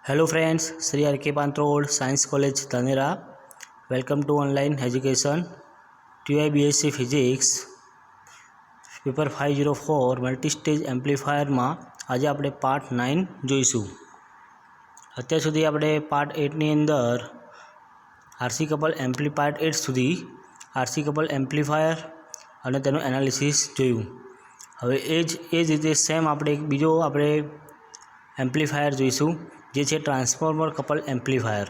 Hello friends, Shri R K Pantrod science college Dhanera. Welcome to online education. TY BSc physics paper 504 multistage amplifier में आज આપણે part 9 જોઈશું। અત્યાર સુધી આપણે પાર્ટ 8 ની અંદર RC કપલ એમ્પ્લી પાર્ટ 8 સુધી RC કપલ એમ્પ્લીફાયર અને તેનું એનાલિસિસ જોયું। હવે એ જ રીતે સેમ આપણે એક બીજો આપણે એમ્પ્લીફાયર જોઈશું, જે છે ટ્રાન્સફોર્મર કપલ એમ્પ્લીફાયર।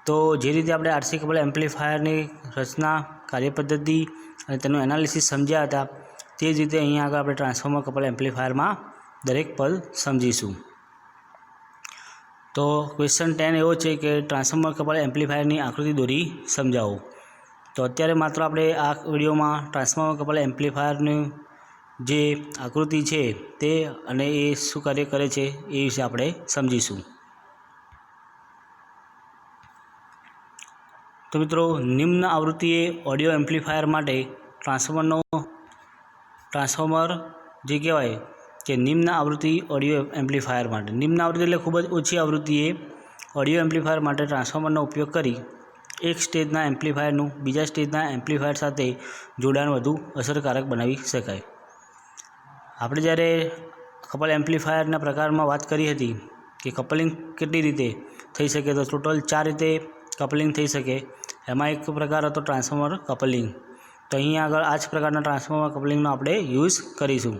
તો જે રીતે આપણે RC કપલ એમ્પ્લીફાયરની રચના, કાર્યપદ્ધતિ અને તેનું એનાલિસિસ સમજ્યા હતા, તે જ રીતે અહીંયા આગળ આપણે ટ્રાન્સફોર્મર કપલ એમ્પ્લીફાયરમાં દરેક પદ સમજીશું। તો ક્વેશ્ચન 10 એવો છે કે ટ્રાન્સફોર્મર કપલ એમ્પ્લીફાયરની આકૃતિ દોરી સમજાવો। તો અત્યારે માત્ર આપણે આ વિડીયોમાં ટ્રાન્સફોર્મર કપલ એમ્પ્લીફાયરની જે આકૃતિ છે તે અને એ શું કાર્ય કરે છે એ વિશે આપણે સમજીશું। तो मित्रों, निम्न आवृत्तिए ऑडियो एम्प्लीफायर माटे ट्रांसफॉर्मर जे कहेवाय कि निम्न आवृत्ति ऑडियो एम्प्लीफायर माटे, निम्न आवृत्ति एटले खूब ज ओછી आवृत्तिए ऑडियो एम्प्लीफायर माटे ट्रांसफॉर्मरनो उपयोग करी एक स्टेजना एम्प्लीफायरનું बीजा स्टेजना एम्प्लीफायर साथे जोडाण वधु असरकारक बनावी शकाय। આપણે જ્યારે કપલ એમ્પ્લીફાયરના પ્રકારમાં વાત કરી હતી કે કપલિંગ કેટલી રીતે થઈ શકે, તો ટોટલ 4 રીતે કપલિંગ થઈ શકે। એમાં એક પ્રકાર હતો ટ્રાન્સફોર્મર કપલિંગ। તો અહીં આગળ આ જ પ્રકારના ટ્રાન્સફોર્મર કપલિંગનો આપણે યુઝ કરીશું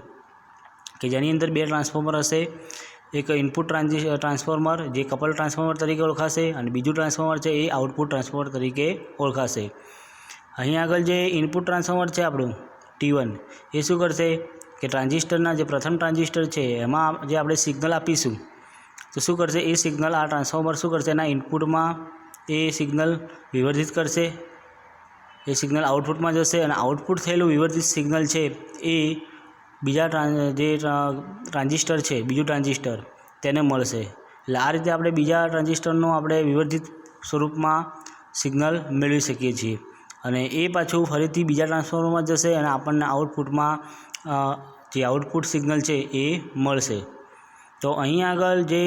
કે જેની અંદર બે ટ્રાન્સફોર્મર હશે। એક ઇનપુટ ટ્રાન્સફોર્મર જે કપલ ટ્રાન્સફોર્મર તરીકે ઓળખાશે અને બીજું ટ્રાન્સફોર્મર છે એ આઉટપુટ ટ્રાન્સફોર્મર તરીકે ઓળખાશે। અહીં આગળ જે ઇનપુટ ટ્રાન્સફોર્મર છે આપણું T1 એ શું કરશે કે ટ્રાન્ઝિસ્ટરના જે પ્રથમ ટ્રાન્ઝિસ્ટર છે એમાં જે આપણે સિગ્નલ આપીશું તો શું કરશે, એ સિગ્નલ આ ટ્રાન્સફોર્મર શું કરશે, એના ઇનપુટમાં એ સિગ્નલ વિવર્ધિત કરશે, એ સિગ્નલ આઉટપુટમાં જશે અને આઉટપુટ થયેલું વિવર્ધિત સિગ્નલ છે એ બીજા જે ટ્રાન્ઝિસ્ટર છે, બીજું ટ્રાન્ઝિસ્ટર તેને મળશે। એટલે આ રીતે આપણે બીજા ટ્રાન્ઝિસ્ટરનું આપણે વિવર્ધિત સ્વરૂપમાં સિગ્નલ મેળવી શકીએ છીએ અને એ પાછું ફરીથી બીજા ટ્રાન્સફોર્મરમાં જશે અને આપણને આઉટપુટમાં જે આઉટપુટ સિગ્નલ છે એ મળશે। તો અહીં આગળ જે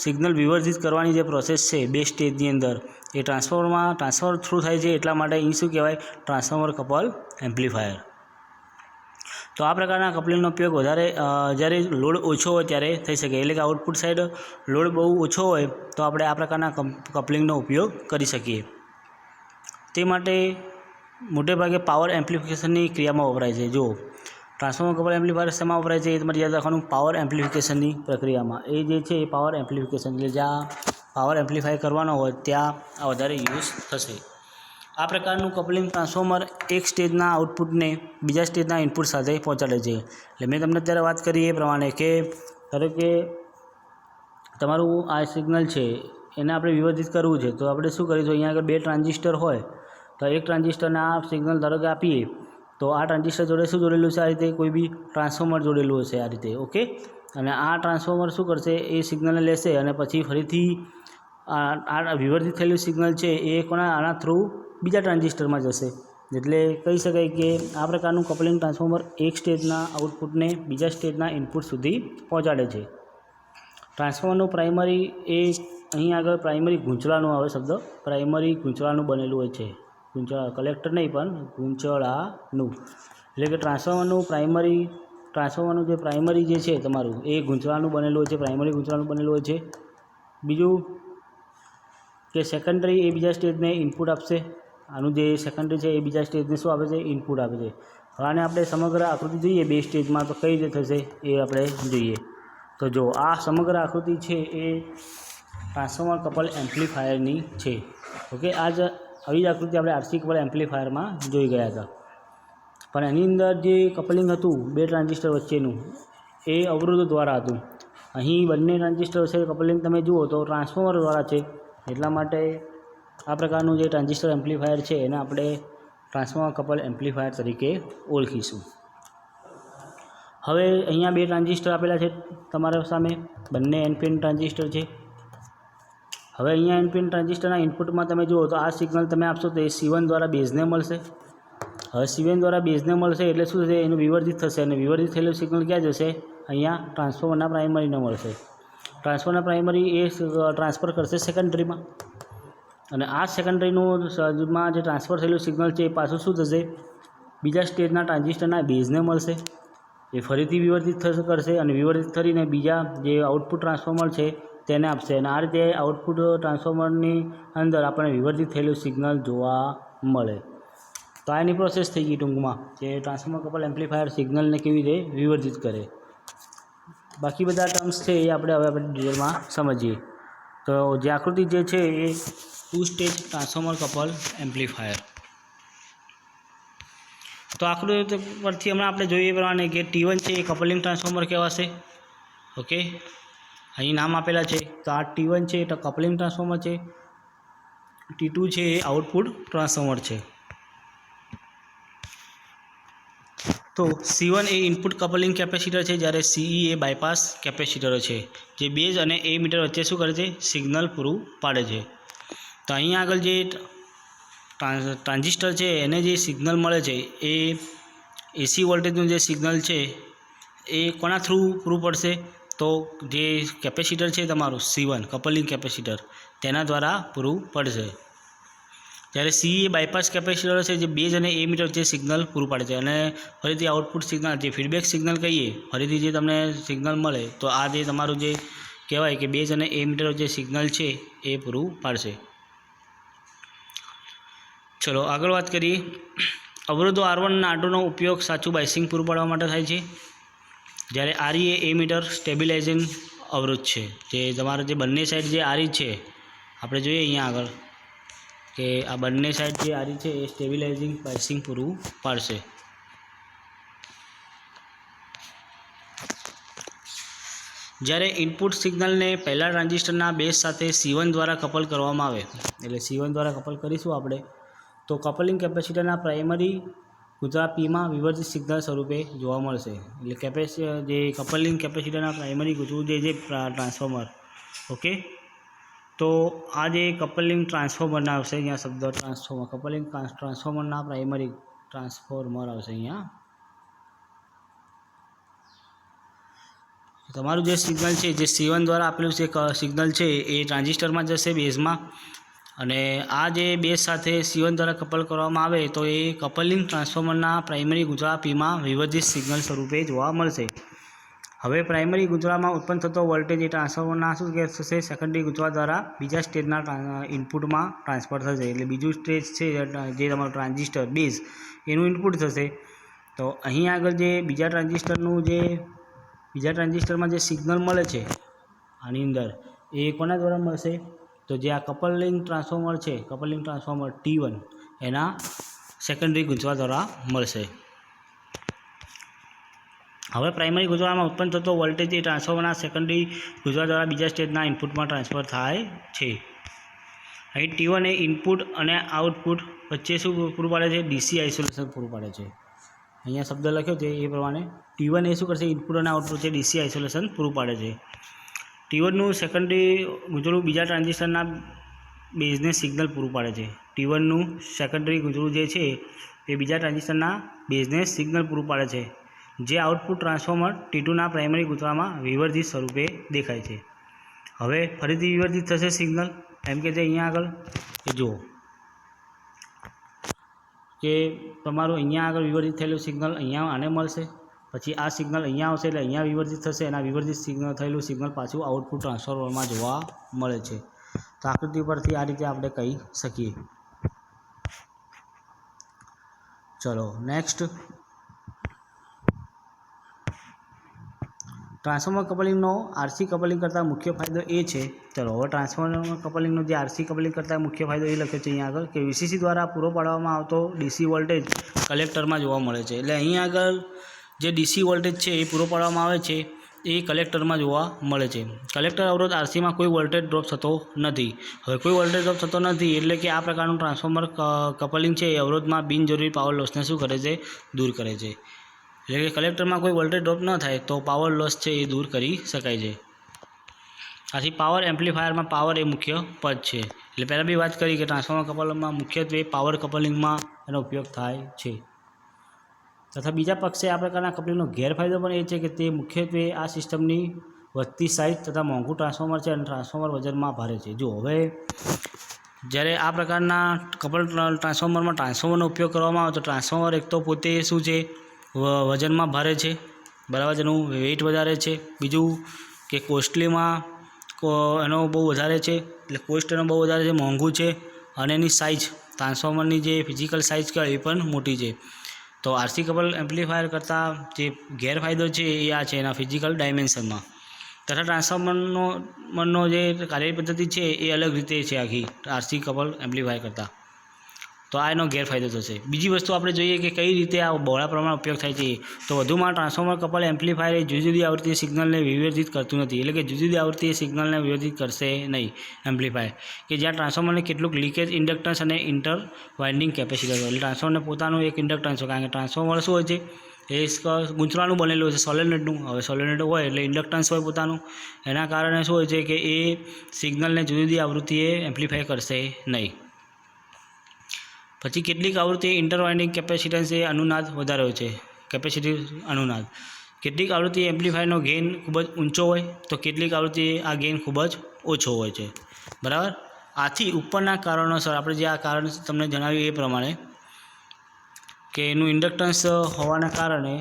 સિગ્નલ વિવર્ધિત કરવાની જે પ્રોસેસ છે બે સ્ટેજની અંદર એ ટ્રાન્સફર થ્રુ થાય છે, એટલા માટે અહીં શું કહેવાય, ટ્રાન્સફોર્મર કપલ એમ્પ્લીફાયર। તો આ પ્રકારના કપલિંગનો ઉપયોગ વધારે જ્યારે લોડ ઓછો હોય ત્યારે થઈ શકે, એટલે કે આઉટપુટ સાઈડ લોડ બહુ ઓછો હોય તો આપણે આ પ્રકારના કપલિંગનો ઉપયોગ કરી શકીએ। તે માટે મોટે ભાગે પાવર એમ્પ્લિફિકેશનની ક્રિયામાં વપરાય છે। જો ટ્રાન્સફોર્મર કપલ એમ્પ્લીફાયર શેમાં વપરાય છે એ તમારે યાદ રાખવાનું, પાવર એમ્પ્લિફિકેશનની પ્રક્રિયામાં। એ જે છે એ પાવર એમ્પ્લિફિકેશન, એટલે જ્યાં પાવર એમ્પ્લીફાય કરવાનો હોય ત્યાં આ વધારે યુઝ થશે। આ પ્રકારનું કપલિંગ ટ્રાન્સફોર્મર એક સ્ટેજના આઉટપુટને બીજા સ્ટેજના ઇનપુટ સાથે પહોંચાડે છે। એટલે મેં તમને અત્યારે વાત કરી એ પ્રમાણે કે ધારો કે તમારું આ સિગ્નલ છે એને આપણે વિવર્ધિત કરવું છે, તો આપણે શું કરીશું, અહીંયા આગળ બે ટ્રાન્ઝિસ્ટર હોય તો એક ટ્રાન્ઝિસ્ટરને આ સિગ્નલ ધારો કે આપીએ તો આ ટ્રાન્ઝિસ્ટર જોડે શું જોડેલું છે, આ રીતે કોઈ બી ટ્રાન્સફોર્મર જોડેલું હશે આ રીતે, ઓકે। અને આ ટ્રાન્સફોર્મર શું કરશે, એ સિગ્નલને લેશે અને પછી ફરીથી આ વિવર્ધિત થયેલું સિગ્નલ છે એ આના થ્રુ બીજા ટ્રાન્ઝિસ્ટરમાં જશે। એટલે કહી શકાય કે આ પ્રકારનું કપલિંગ ટ્રાન્સફોર્મર એક સ્ટેજના આઉટપુટને બીજા સ્ટેજના ઇનપુટ સુધી પહોંચાડે છે। ટ્રાન્સફોર્મરનું પ્રાઇમરી એ અહીં આગળ પ્રાઇમરી ગૂંચળાનું આવે શબ્દ, પ્રાઇમરી ગૂંચળાનું બનેલું હોય છે, કલેક્ટર નહીં પણ ગૂંચળાનું, એટલે કે ટ્રાન્સફોર્મરનું જે પ્રાઇમરી જે છે તમારું એ ગૂંચળાનું બનેલું હોય છે, પ્રાઇમરી ગૂંચળાનું બનેલું હોય છે। બીજું કે સેકન્ડરી એ બીજા સ્ટેજને ઇનપુટ આપશે, આનું જે સેકન્ડરી છે એ બીજા સ્ટેજને શું આપે છે, ઇનપુટ આપે છે। હવે આને આપણે સમગ્ર આકૃતિ જોઈએ બે સ્ટેજમાં તો કઈ રીતે થશે એ આપણે જોઈએ। તો જો આ સમગ્ર આકૃતિ છે એ ટ્રાન્સફોર્મર કપલ એમ્પ્લીફાયરની છે, ઓકે। આવી જ આકૃતિ આપણે RC કપલ એમ્પ્લીફાયરમાં જોઈ ગયા હતા, પણ એની અંદર જે કપલિંગ હતું બે ટ્રાન્ઝિસ્ટર વચ્ચેનું એ અવરોધ દ્વારા હતું। અહીં બંને ટ્રાન્ઝિસ્ટર વચ્ચે કપલિંગ તમે જુઓ તો ટ્રાન્સફોર્મર દ્વારા છે, એટલા માટે આ પ્રકારનું જે ટ્રાન્ઝિસ્ટર એમ્પ્લીફાયર છે એને આપણે ટ્રાન્સફોર્મર કપલ એમ્પ્લીફાયર તરીકે ઓળખીશું। હવે અહીંયા બે ટ્રાન્ઝિસ્ટર આપેલા છે તમારા સામે, બંને NPN ટ્રાન્ઝિસ્ટર છે। હવે અહીંયા NPN ટ્રાન્ઝિસ્ટરના ઇનપુટમાં તમે જુઓ તો આ સિગ્નલ તમે આપશો તો એ C1 દ્વારા બેઝને મળશે। હવે C1 દ્વારા બેઝને મળશે એટલે શું થશે, એનું વિવર્ધિત થશે અને વિવર્ધિત થયેલું સિગ્નલ ક્યાં જશે, અહીંયા ટ્રાન્સફોર્મરના પ્રાઇમરીને મળશે। ટ્રાન્સફરના પ્રાઇમરી એ ટ્રાન્સફર કરશે સેકન્ડરીમાં, અને આ સેકન્ડરીનું માં જે ટ્રાન્સફર થયેલું સિગ્નલ છે એ પાછું શું થશે, બીજા સ્ટેજના ટ્રાન્ઝિસ્ટરના બેઝને મળશે, એ ફરીથી વિવર્તિત કરશે અને વિવર્તિત કરીને બીજા જે આઉટપુટ ટ્રાન્સફોર્મર છે તેને આપશે, અને આ રીતે આઉટપુટ ટ્રાન્સફોર્મરની અંદર આપણને વિવર્તિત થયેલું સિગ્નલ જોવા મળે. તો આ એની પ્રોસેસ થઈ ગઈ ટૂંકમાં, કે ટ્રાન્સફોર્મર કપલ એમ્પ્લીફાયર સિગ્નલને કેવી રીતે વિવર્તિત કરે. બાકી બધા ટર્મ્સ છે એ આપણે ડિટેલમાં સમજીએ. તો જે આકૃતિ જે છે એ 2 સ્ટેજ ટ્રાન્સફોર્મર કપલ એમ્પ્લીફાયર. તો આકૃતિ પરથી હમણાં આપણે જોઈએ પ્રમાણે કે T1 છે એ કપલિંગ ટ્રાન્સફોર્મર કહેવાશે. ઓકે, અહીં નામ આપેલા છે. તો આ T1 છે એ કપલિંગ ટ્રાન્સફોર્મર છે, T2 છે એ આઉટપુટ ટ્રાન્સફોર્મર છે. તો C1 એ ઇનપુટ કપલિંગ કેપેસિટર છે, જ્યારે CE એ બાયપાસ કેપેસિટરો છે, જે બેઝ અને એમીટર વચ્ચે શું કરે છે, સિગ્નલ પૂરું પાડે છે. તો અહીંયા આગળ જે ટ્રાન્ઝિસ્ટર છે એને જે સિગ્નલ મળે છે એ એસી વોલ્ટેજનું જે સિગ્નલ છે એ કોના થ્રુ પૂરું પડશે, તો જે કેપેસિટર છે તમારું C1 કપલિંગ કેપેસિટર તેના દ્વારા પૂરું પડશે. જ્યારે CE એ બાયપાસ કેપેસિટર છે, જે બેઝ અને એમીટર વચ્ચે સિગ્નલ પૂરું પાડે છે, અને ફરીથી આઉટપુટ સિગ્નલ જે ફીડબેક સિગ્નલ કહીએ, ફરીથી જે તમને સિગ્નલ મળે તો આ જે તમારું જે કહેવાય કે બેઝ અને એમીટર વચ્ચે સિગ્નલ છે એ પૂરું પાડશે. ચલો આગળ વાત કરીએ. અવરોધો R1 અને R2નો ઉપયોગ સાચું બાયસિંગ પૂરું પાડવા માટે થાય છે, જ્યારે RE એ એમીટર સ્ટેબિલાઇઝિંગ અવરોધ છે, જે તમારે જે બંને સાઈડ જે RE છે આપણે જોઈએ અહીંયા આગળ કે આ બંને સાઈડ જે RE છે એ સ્ટેબિલાઇઝિંગ બાયસિંગ પૂરું પાડશે. જ્યારે ઇનપુટ સિગ્નલને પહેલા ટ્રાન્ઝિસ્ટરના બેઝ સાથે C1 દ્વારા કપલ કરવામાં આવે, એટલે C1 દ્વારા કપલ કરીશું આપણે, તો કપલિંગ કેપેસિટરના પ્રાઇમરી ગુંચળા Pમાં વિવર્તિત સિગ્નલ સ્વરૂપે જોવા મળશે. એટલે જે કપલિંગ કેપેસિટરના પ્રાઇમરી ગુંચળું જે ટ્રાન્સફોર્મર. ઓકે, તો આ જે કપલિંગ ટ્રાન્સફોર્મરના આવશે, અહીંયા શબ્દ ટ્રાન્સફોર્મર, કપલિંગ ટ્રાન્સફોર્મરના પ્રાઇમરી ટ્રાન્સફોર્મર આવશે અહીંયા. તમારું જે સિગ્નલ છે જે C1 દ્વારા આપેલું જે સિગ્નલ છે એ ટ્રાન્ઝિસ્ટરમાં જશે બેઝમાં, અને આ જે બેઝ સાથે C1 દ્વારા કપલ કરવામાં આવે તો એ કપલિંગ ટ્રાન્સફોર્મરના પ્રાઇમરી ગુંચળા Pમાં વિવર્તિત સિગ્નલ સ્વરૂપે જોવા મળશે. હવે પ્રાઇમરી ગુંચળામાં ઉત્પન્ન થતો વોલ્ટેજ એ ટ્રાન્સફોર્મરના શું થશે, સેકન્ડરી ગુંચળા દ્વારા બીજા સ્ટેજના ઇનપુટમાં ટ્રાન્સફર થશે. એટલે બીજું સ્ટેજ છે જે તમારું ટ્રાન્ઝિસ્ટર બેઝ એનું ઇનપુટ થશે. તો અહીં આગળ જે બીજા ટ્રાન્ઝિસ્ટરમાં જે સિગ્નલ મળે છે આની અંદર એ કોના દ્વારા મળશે, તો જે આ કપલિંગ ટ્રાન્સફોર્મર છે, કપલિંગ ટ્રાન્સફોર્મર T1 એના સેકન્ડરી ગુંચળા દ્વારા મળશે. હવે પ્રાઇમરી ગુંચળામાં ઉત્પન્ન થતો વોલ્ટેજ એ ટ્રાન્સફોર્મરના સેકન્ડરી ગુંચળા દ્વારા બીજા સ્ટેજના ઇનપુટમાં ટ્રાન્સફર થાય છે. અહીં T1 એ ઇનપુટ અને આઉટપુટ વચ્ચે શું પૂરું પાડે છે, DC આઇસોલેશન પૂરું પાડે છે. અહીંયા શબ્દ લખ્યો છે એ પ્રમાણે T1 એ શું કરશે, ઇનપુટ અને આઉટપુટ વચ્ચે DC આઇસોલેશન પૂરું પાડે છે. T1નું સેકન્ડરી ગુંચળું બીજા ટ્રાન્ઝિસ્ટરના બેઝને સિગ્નલ પૂરું પાડે છે. T1નું સેકન્ડરી ગુંચળું જે છે એ બીજા ટ્રાન્ઝિસ્ટરના બેઝને સિગ્નલ પૂરું પાડે છે, જે આઉટપુટ ટ્રાન્સફોર્મર T2ના પ્રાઇમરી ગુંચળામાં વિવર્તિત સ્વરૂપે દેખાય છે. હવે ફરીથી વિવર્તિત થશે સિગ્નલ, એમ કે જે અહીંયા આગળ એ જુઓ કે તમારું અહીંયા આગળ વિવર્તિત થયેલું સિગ્નલ અહીંયા આને મળશે, પછી આ સિગ્નલ અહીંયા આવશે એટલે અહીંયા વિવર્તિત થશે, એના વિવર્તિત સિગ્નલ થયેલું સિગ્નલ પાછું આઉટપુટ ટ્રાન્સફોર્મરમાં જોવા મળે છે. તો આકૃતિ પરથી આ રીતે આપણે કહી શકીએ. ચલો નેક્સ્ટ, ટ્રાન્સફોર્મર કપલિંગનો RC કપલિંગ કરતાં મુખ્ય ફાયદો એ છે. ચલો હવે ટ્રાન્સફોર્મર કપલિંગનો જે RC કપલિંગ કરતાં મુખ્ય ફાયદો એ લખ્યો છે અહીંયા આગળ કે VCC દ્વારા પૂરો પાડવામાં આવતો DC વોલ્ટેજ કલેક્ટરમાં જોવા મળે છે. એટલે અહીં આગળ જે DC વોલ્ટેજ છે એ પૂરો પાડવામાં આવે છે એ કલેક્ટરમાં જોવા મળે છે. કલેક્ટર અવરોધ RCમાં કોઈ વોલ્ટેજ ડ્રોપ થતો નથી. હવે કોઈ વોલ્ટેજ ડ્રોપ થતો નથી એટલે કે આ પ્રકારનું ટ્રાન્સફોર્મર કપલિંગ છે એ અવરોધમાં બિનજરૂરી પાવર લોસને શું કરે છે, દૂર કરે છે. એટલે કે કલેક્ટરમાં કોઈ વોલ્ટેજ ડ્રોપ ન થાય તો પાવર લોસ છે એ દૂર કરી શકાય છે. આથી પાવર એમ્પ્લીફાયરમાં પાવર એ મુખ્ય પદ છે. એટલે પહેલાં બી વાત કરી કે ટ્રાન્સફોર્મર કપલિંગમાં મુખ્યત્વે પાવર કપલિંગમાં એનો ઉપયોગ થાય છે. તથા બીજા પક્ષે આ પ્રકારના કપલિંગનો ગેરફાયદો પણ એ છે કે તે મુખ્યત્વે આ સિસ્ટમની વધતી સાઇઝ તથા મોંઘું ટ્રાન્સફોર્મર છે અને ટ્રાન્સફોર્મર વજનમાં ભારે છે. જો હવે જ્યારે આ પ્રકારના કપલ ટ્રાન્સફોર્મરમાં ટ્રાન્સફોર્મરનો ઉપયોગ કરવામાં આવે તો ટ્રાન્સફોર્મર એક તો પોતે શું છે વજનમાં ભારે છે, બરાબર, જેનું વેઇટ વધારે છે. બીજું કે કોસ્ટલીમાં એનો બહુ વધારે છે, એટલે કોસ્ટ એનો બહુ વધારે છે, મોંઘું છે અને એની સાઇઝ ટ્રાન્સફોર્મરની જે ફિઝિકલ સાઇઝ કહેવાય એ પણ મોટી છે. તો આરસી કપલ એમ્પ્લીફાયર કરતાં જે ગેરફાયદો છે એ આ છે એના ફિઝિકલ ડાયમેન્શનમાં. તથા ટ્રાન્સફોર્મરનો જે કાર્ય પદ્ધતિ છે એ અલગ રીતે છે આખી આરસી કપલ એમ્પ્લીફાયર કરતાં. તો આ એનો ગેરફાયદો થશે. બીજી વસ્તુ આપણે જોઈએ કે કઈ રીતે આ બહોળા પ્રમાણમાં ઉપયોગ થાય છે. તો વધુમાં ટ્રાન્સફોર્મર કપલ એમ્પ્લીફાયર એ જુદી જુદી આવૃત્તિએ સિગ્નલને વિભાજિત કરતું નથી, એટલે કે જુદી જુદી આવૃત્તિએ સિગ્નલને વિભાજિત કરશે નહીં એમ્પ્લીફાયર, કે જ્યાં ટ્રાન્સફોર્મરને કેટલુંક લીકેજ ઇન્ડક્ટન્સ અને ઇન્ટર વાઇન્ડિંગ કેપેસિટર હોય. એટલે ટ્રાન્સફોર્મરને પોતાનું એક ઇન્ડક્ટન્સ હોય, કારણ કે ટ્રાન્સફોર્મર શું હોય છે એ ગૂંચળાનું બનેલું હોય છે, સોલેનોઇડનું. હવે સોલેનોઇડ હોય એટલે ઇન્ડક્ટન્સ હોય પોતાનું, એના કારણે શું હોય છે કે એ સિગ્નલને જુદી જુદી આવૃત્તિએ એમ્પ્લીફાય કરશે નહીં. પછી કેટલીક આવૃત્તિ ઇન્ટર વાઇન્ડિંગ કેપેસિટન્સ એ અનુનાદ વધારે હોય છે, કેપેસિટી અનુનાદ. કેટલીક આવૃત્તિ એમ્પ્લીફાયરનો ગેઇન ખૂબ જ ઊંચો હોય તો કેટલીક આવૃત્તિ આ ગેઇન ખૂબ જ ઓછો હોય છે, બરાબર. આથી ઉપરના કારણોસર આપણે જે આ કારણ તમને જણાવ્યું એ પ્રમાણે કે એનું ઇન્ડક્ટન્સ હોવાના કારણે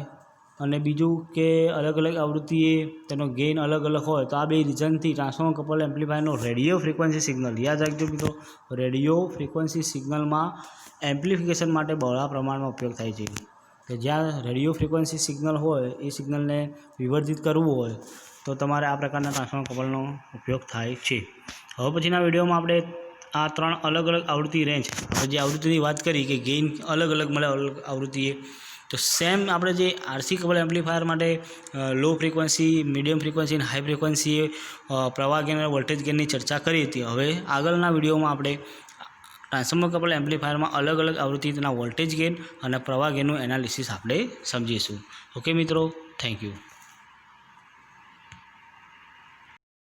અને બીજું કે અલગ અલગ આવૃત્તિએ તેનો ગેઇન અલગ અલગ હોય, તો આ બે રીઝનથી ટ્રાન્સફોર્મર કપલ એમ્પ્લીફાયરનો રેડિયો ફ્રિક્વન્સી સિગ્નલ, યાદ રાખજો મિત્રો, રેડિયો ફ્રિક્વન્સી સિગ્નલમાં એમ્પ્લિફિકેશન માટે બહોળા પ્રમાણમાં ઉપયોગ થાય છે. કે જ્યાં રેડિયો ફ્રિક્વન્સી સિગ્નલ હોય એ સિગ્નલને વિવર્ધિત કરવું હોય તો તમારે આ પ્રકારના ટ્રાન્સફોર્મર કપલનો ઉપયોગ થાય છે. હવે પછીના વિડીયોમાં આપણે આ 3 અલગ અલગ આવૃત્તિ રેન્જ, આપણે જે આવૃત્તિની વાત કરી કે ગેઇન અલગ અલગ મળે અલગ આવૃત્તિએ, તો સેમ આપણે જે આરસી કપલ એમ્પ્લીફાયર માટે લો ફ્રિક્વન્સી, મીડિયમ ફ્રિક્વન્સી અને હાઈ ફ્રિક્વન્સીએ પ્રવાહ ગેઇન અને વોલ્ટેજ ગેઇનની ચર્ચા કરી હતી. હવે આગળના વિડીયોમાં આપણે ટ્રાન્સફોર્મર કપલ એમ્પ્લીફાયરમાં અલગ અલગ આવૃત્તિ તેના વોલ્ટેજ ગેઇન અને પ્રવાહ ગેઇનનું એનાલિસિસ આપણે સમજીશું. ઓકે મિત્રો, થેન્ક યુ.